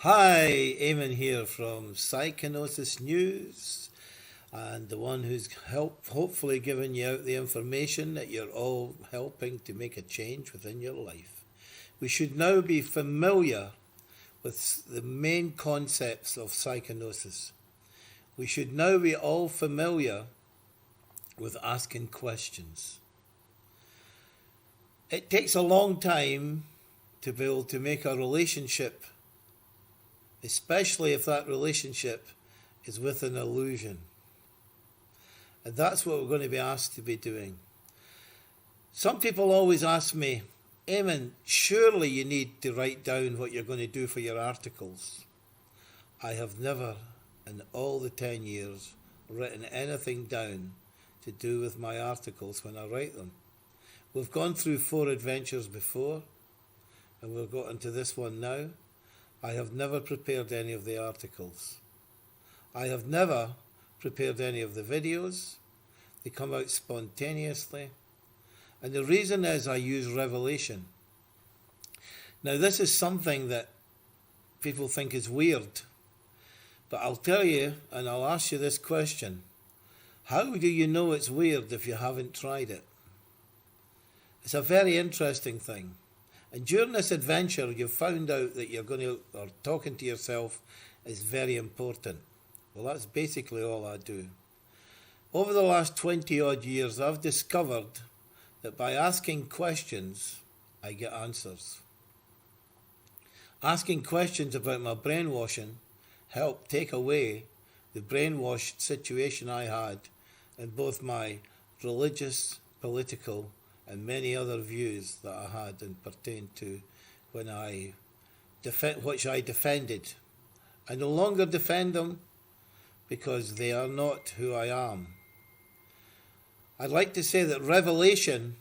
Hi, Eamon here from Psychonosis News, and the one who's hopefully giving you out the information that you're all helping to make a change within your life. We should now be familiar with the main concepts of psychonosis. We should now be all familiar with asking questions. It takes a long time to be able to make a relationship, especially if that relationship is with an illusion. And that's what we're going to be asked to be doing. Some people always ask me, Eamon, surely you need to write down what you're going to do for your articles. I have never, in all the 10 years, written anything down to do with my articles when I write them. We've gone through 4 adventures before, and we've got into this one now. I have never prepared any of the articles. I have never prepared any of the videos. They come out spontaneously. And the reason is I use revelation. Now, this is something that people think is weird. But I'll tell you, and I'll ask you this question. How do you know it's weird if you haven't tried it? It's a very interesting thing. And during this adventure, you've found out that talking to yourself is very important. Well, that's basically all I do. Over the last 20 odd years, I've discovered that by asking questions, I get answers. Asking questions about my brainwashing helped take away the brainwashed situation I had in both my religious, political, and many other views that I had and pertained to which I defended. I no longer defend them because they are not who I am. I'd like to say that revelation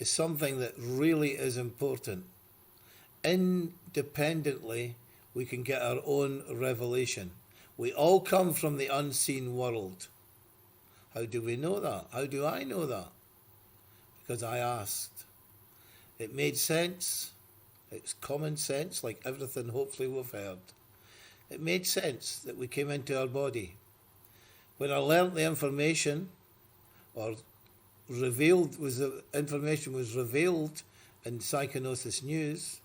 is something that really is important. Independently, we can get our own revelation. We all come from the unseen world. How do we know that? How do I know that? Because I asked. It made sense. It's common sense, like everything hopefully we've heard. It made sense that we came into our body. When I learnt the information, or information was revealed in Psychonosis News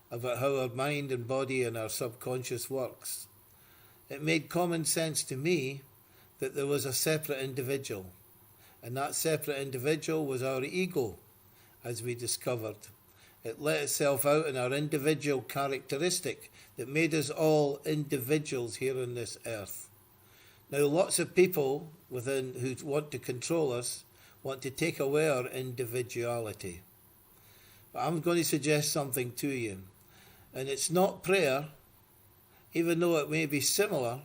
about how our mind and body and our subconscious works, it made common sense to me that there was a separate individual. And that separate individual was our ego, as we discovered. It let itself out in our individual characteristic that made us all individuals here on this earth. Now, lots of people who want to control us want to take away our individuality. But I'm going to suggest something to you. And it's not prayer, even though it may be similar,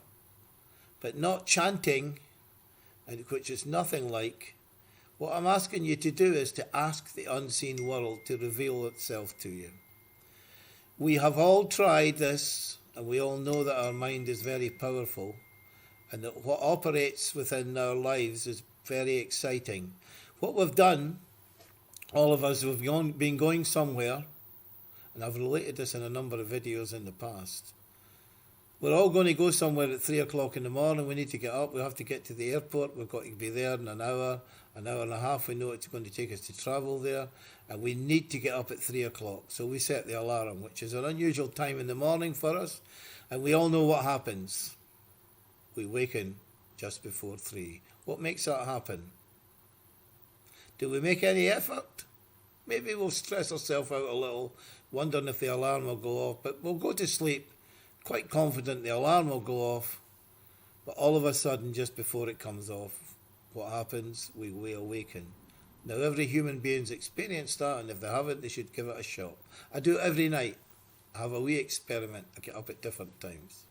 but not chanting, which is nothing like. What I'm asking you to do is to ask the unseen world to reveal itself to you. We have all tried this, and we all know that our mind is very powerful, and that what operates within our lives is very exciting. What we've done, all of us have been going somewhere, and I've related this in a number of videos in the past. We're all going to go somewhere at 3 o'clock in the morning. We need to get up. We have to get to the airport. We've got to be there in an hour and a half. We know it's going to take us to travel there. And we need to get up at 3 o'clock. So we set the alarm, which is an unusual time in the morning for us. And we all know what happens. We waken just before 3. What makes that happen? Do we make any effort? Maybe we'll stress ourselves out a little, wondering if the alarm will go off. But we'll go to sleep quite confident the alarm will go off, but all of a sudden, just before it comes off, what happens? We awaken. Now, every human being's experienced that, and if they haven't, they should give it a shot. I do it every night. I have a wee experiment. I get up at different times.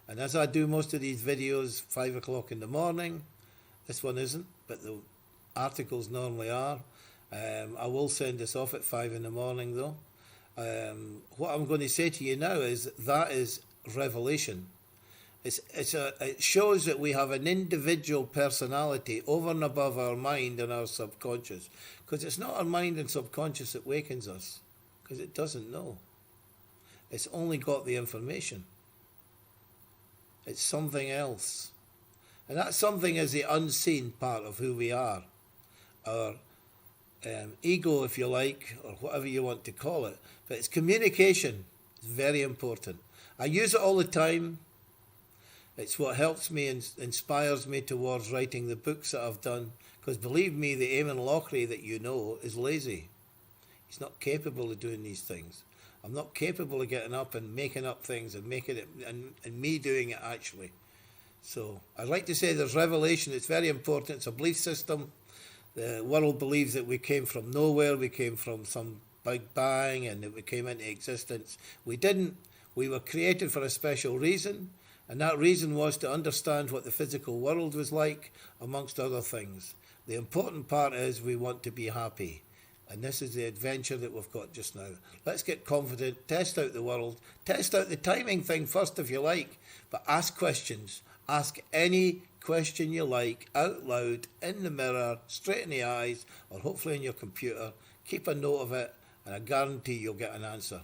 And as I do most of these videos, 5 o'clock in the morning, this one isn't, but the articles normally are. I will send this off at 5 in the morning, though. What I'm going to say to you now is that is revelation. It shows that we have an individual personality over and above our mind and our subconscious. Because it's not our mind and subconscious that wakens us, because it doesn't know. It's only got the information. It's something else. And that something is the unseen part of who we are. Our ego, if you like, or whatever you want to call it. But it's communication. It's very important. I use it all the time. It's what helps me and inspires me towards writing the books that I've done. Because believe me, the Eamon Lockery that you know is lazy. He's not capable of doing these things. I'm not capable of getting up and making up things and making it and me doing it actually. So I'd like to say there's revelation. It's very important. It's a belief system. The world believes that we came from nowhere. We came from some big bang and that we came into existence. We didn't. We were created for a special reason. And that reason was to understand what the physical world was like, amongst other things. The important part is we want to be happy. And this is the adventure that we've got just now. Let's get confident, test out the world, test out the timing thing first if you like, but ask questions. Ask any question you like out loud, in the mirror, straight in the eyes, or hopefully in your computer. Keep a note of it, and I guarantee you'll get an answer.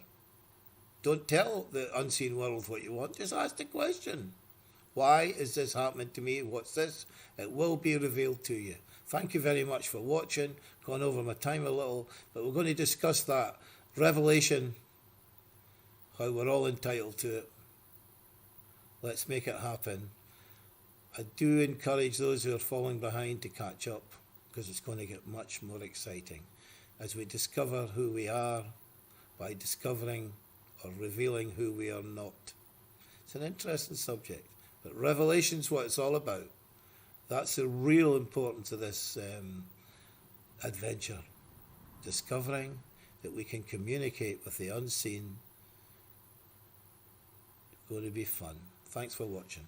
Don't tell the unseen world what you want, just ask the question. Why is this happening to me? What's this? It will be revealed to you. Thank you very much for watching. Gone over my time a little, but we're going to discuss that revelation, how we're all entitled to it. Let's make it happen. I do encourage those who are falling behind to catch up, because it's going to get much more exciting as we discover who we are by discovering or revealing who we are not. It's an interesting subject, but revelation's what it's all about. That's the real importance of this adventure. Discovering that we can communicate with the unseen. It's going to be fun. Thanks for watching.